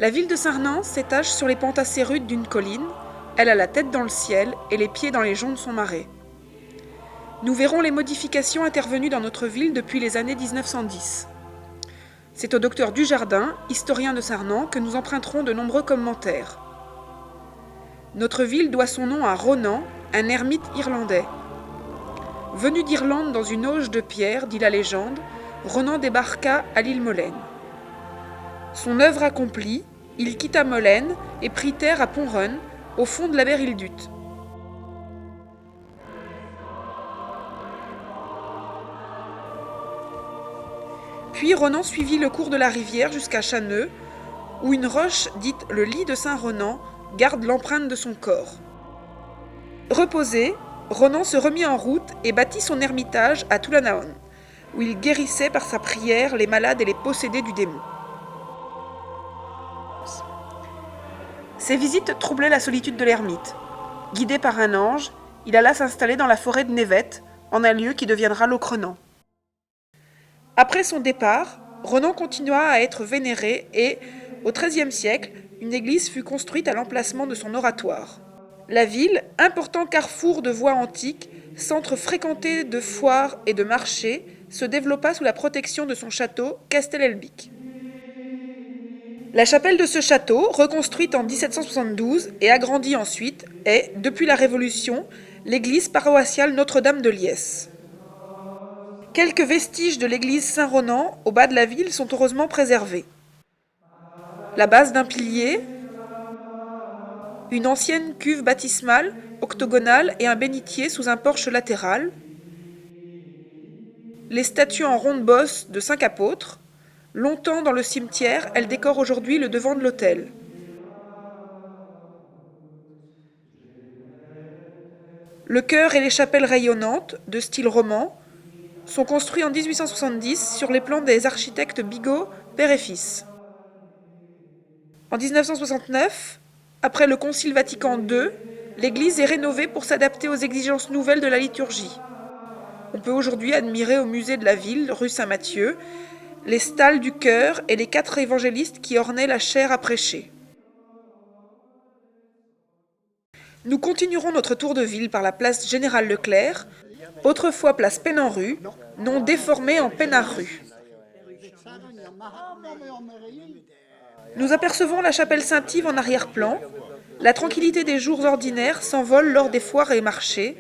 La ville de Saint-Renan s'étage sur les pentes assez rudes d'une colline. Elle a la tête dans le ciel et les pieds dans les joncs de son marais. Nous verrons les modifications intervenues dans notre ville depuis les années 1910. C'est au docteur Dujardin, historien de Saint-Renan, que nous emprunterons de nombreux commentaires. Notre ville doit son nom à Ronan, un ermite irlandais. Venu d'Irlande dans une auge de pierre, dit la légende, Ronan débarqua à l'île Molène. Son œuvre accomplie, il quitta Molène et prit terre à Pont-Run, au fond de la mer Île-d'Ut. Puis Ronan suivit le cours de la rivière jusqu'à Chaneux, où une roche dite le lit de Saint-Ronan garde l'empreinte de son corps. Reposé, Ronan se remit en route et bâtit son ermitage à Toulanaon, où il guérissait par sa prière les malades et les possédés du démon. Ses visites troublaient la solitude de l'ermite. Guidé par un ange, il alla s'installer dans la forêt de Névette, en un lieu qui deviendra Locronan. Après son départ, Ronan continua à être vénéré et, au XIIIe siècle, une église fut construite à l'emplacement de son oratoire. La ville, important carrefour de voies antiques, centre fréquenté de foires et de marchés, se développa sous la protection de son château, Castel-Elbic. La chapelle de ce château, reconstruite en 1772 et agrandie ensuite, est, depuis la Révolution, l'église paroissiale Notre-Dame de Liesse. Quelques vestiges de l'église Saint-Ronan, au bas de la ville, sont heureusement préservés. La base d'un pilier, une ancienne cuve baptismale, octogonale et un bénitier sous un porche latéral, les statues en ronde bosse de 5 apôtres. Longtemps dans le cimetière, elles décorent aujourd'hui le devant de l'autel. Le chœur et les chapelles rayonnantes, de style roman, sont construits en 1870 sur les plans des architectes Bigot, père et fils. En 1969, après le Concile Vatican II, l'église est rénovée pour s'adapter aux exigences nouvelles de la liturgie. On peut aujourd'hui admirer au musée de la ville, rue Saint-Mathieu, les stalles du chœur et les 4 évangélistes qui ornaient la chaire à prêcher. Nous continuerons notre tour de ville par la place Général Leclerc, autrefois place Pénarrue, nom déformé en Pénarrue. Nous apercevons la chapelle Saint-Yves en arrière-plan. La tranquillité des jours ordinaires s'envole lors des foires et marchés.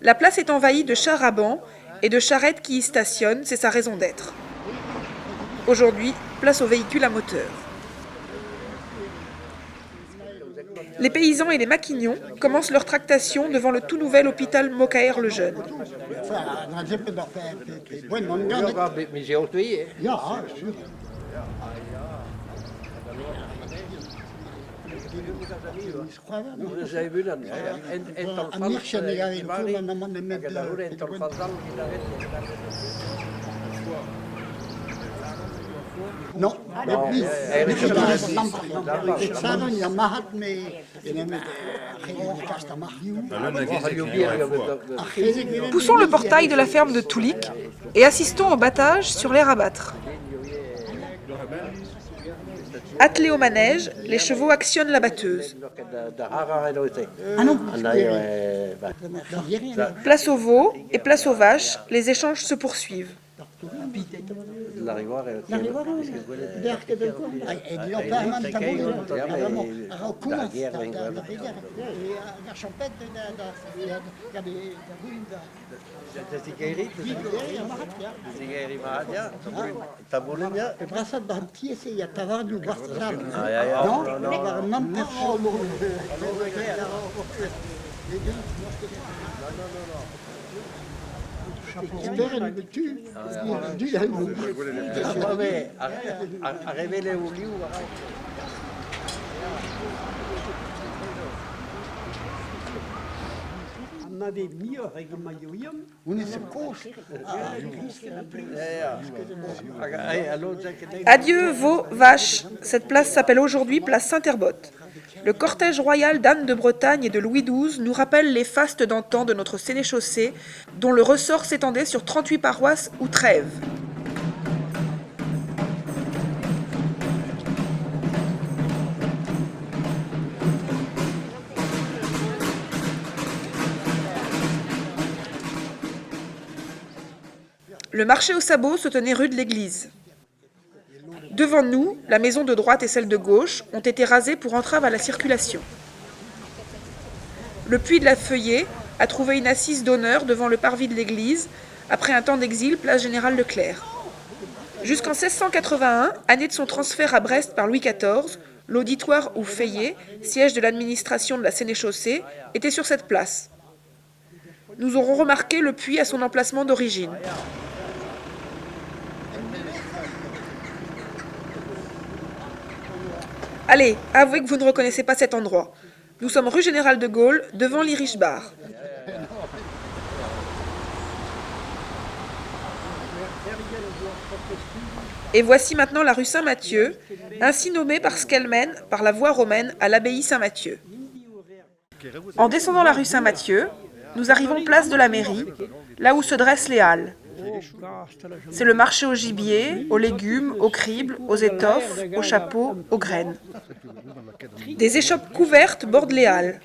La place est envahie de chars à bancs et de charrettes qui y stationnent, c'est sa raison d'être. Aujourd'hui, place aux véhicules à moteur. Les paysans et les maquignons commencent leur tractation devant le tout nouvel hôpital Mokaer le Jeune. No, Poussons le portail de la ferme de Toulik et assistons au battage sur l'air à battre. Attelés au manège, les chevaux actionnent la batteuse. Place aux veaux et place aux vaches, les échanges se poursuivent. Adieu, veaux, vaches. Cette place s'appelle aujourd'hui place Saint-Herbotte. Le cortège royal d'Anne de Bretagne et de Louis XII nous rappelle les fastes d'antan de notre sénéchaussée, dont le ressort s'étendait sur 38 paroisses ou trèves. Le marché aux sabots se tenait rue de l'église. Devant nous, la maison de droite et celle de gauche ont été rasées pour entrave à la circulation. Le puits de la Feuillée a trouvé une assise d'honneur devant le parvis de l'église, après un temps d'exil, place Général Leclerc. Jusqu'en 1681, année de son transfert à Brest par Louis XIV, l'auditoire ou Feuillée, siège de l'administration de la Sénéchaussée, était sur cette place. Nous aurons remarqué le puits à son emplacement d'origine. Allez, avouez que vous ne reconnaissez pas cet endroit. Nous sommes rue Général de Gaulle, devant l'Irish Bar. Et voici maintenant la rue Saint-Mathieu, ainsi nommée parce qu'elle mène, par la voie romaine, à l'abbaye Saint-Mathieu. En descendant la rue Saint-Mathieu, nous arrivons place de la mairie, là où se dressent les halles. C'est le marché au gibier, aux légumes, aux cribles, aux étoffes, aux chapeaux, aux graines. Des échoppes couvertes bordent les halles.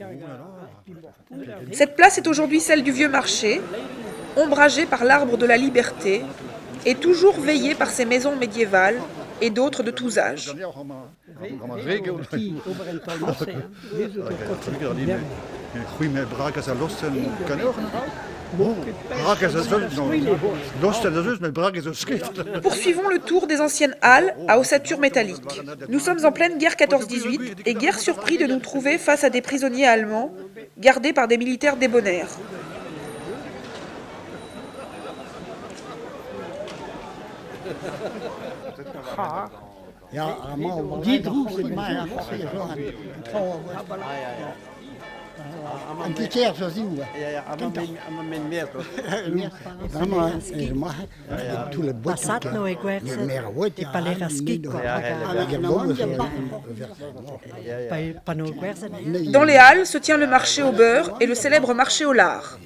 Cette place est aujourd'hui celle du vieux marché, ombragée par l'arbre de la liberté, et toujours veillée par ces maisons médiévales et d'autres de tous âges. Poursuivons le tour des anciennes halles à ossature métallique. Nous sommes en pleine guerre 14-18 et guère surpris de nous trouver face à des prisonniers allemands, gardés par des militaires débonnaires. Dans les halles se tient le marché au beurre et le célèbre marché au lard.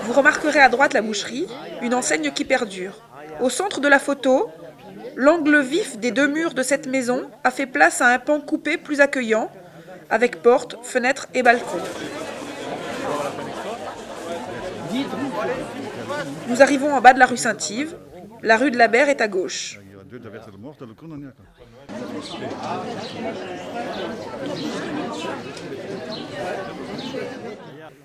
Vous remarquerez à droite la boucherie, une enseigne qui perdure. Au centre de la photo, l'angle vif des deux murs de cette maison a fait place à un pan coupé plus accueillant, avec porte, fenêtre et balcon. Nous arrivons en bas de la rue Saint-Yves. La rue de la Berre est à gauche.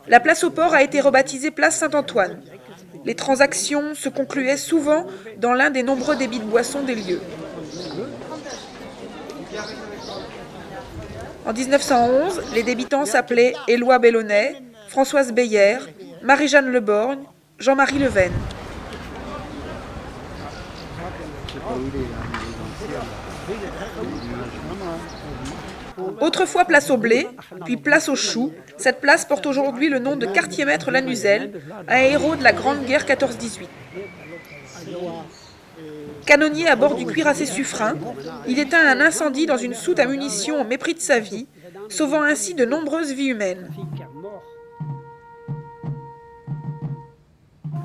La place au port a été rebaptisée place Saint-Antoine. Les transactions se concluaient souvent dans l'un des nombreux débits de boissons des lieux. En 1911, les débitants s'appelaient Éloi Bellonnet, Françoise Beyer, Marie-Jeanne Leborgne, Jean-Marie Leven. Autrefois place au blé, puis place aux choux, cette place porte aujourd'hui le nom de quartier-maître Lanuzel, un héros de la Grande Guerre 14-18. Canonnier à bord du cuirassé Suffren, il éteint un incendie dans une soute à munitions au mépris de sa vie, sauvant ainsi de nombreuses vies humaines.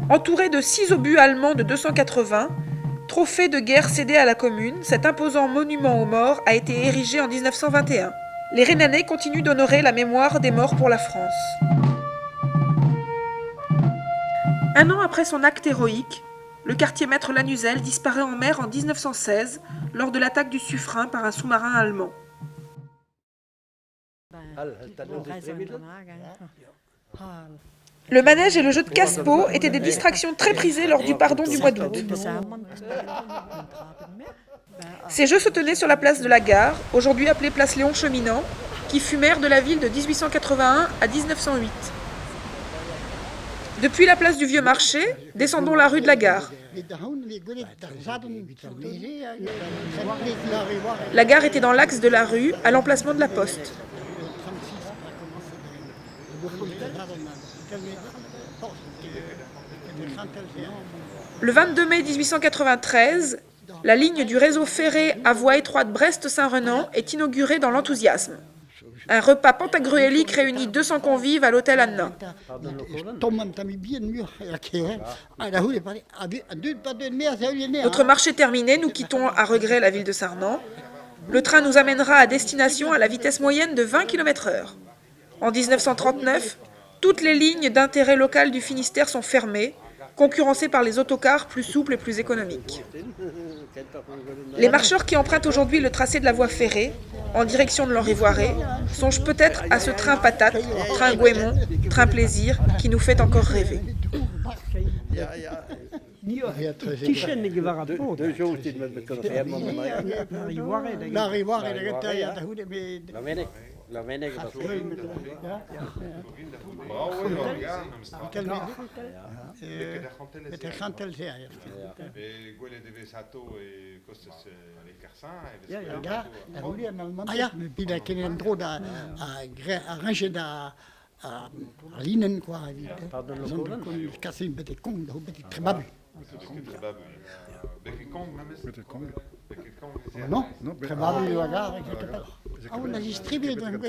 Entouré de 6 obus allemands de 280, trophée de guerre cédé à la commune, cet imposant monument aux morts a été érigé en 1921. Les Rhénanais continuent d'honorer la mémoire des morts pour la France. Un an après son acte héroïque, le quartier-maître Lanuzel disparaît en mer en 1916 lors de l'attaque du Suffren par un sous-marin allemand. Le manège et le jeu de casse-pot étaient des distractions très prisées lors du pardon du mois d'août. Ces jeux se tenaient sur la place de la Gare, aujourd'hui appelée place Léon Cheminant, qui fut maire de la ville de 1881 à 1908. Depuis la place du Vieux Marché, descendons la rue de la Gare. La gare était dans l'axe de la rue, à l'emplacement de la poste. Le 22 mai 1893, la ligne du réseau ferré à voie étroite Brest-Saint-Renan est inaugurée dans l'enthousiasme. Un repas pantagruélique réunit 200 convives à l'hôtel Anna. Notre marché terminé, nous quittons à regret la ville de Sarnant. Le train nous amènera à destination à la vitesse moyenne de 20 km/h. En 1939, toutes les lignes d'intérêt local du Finistère sont fermées, concurrencées par les autocars plus souples et plus économiques. Les marcheurs qui empruntent aujourd'hui le tracé de la voie ferrée, en direction de l'Henri-Voiré, songent peut-être à ce train patate, train Gouémont, train plaisir, qui nous fait encore rêver. No, trebalo je lagar, a on a distribué dans le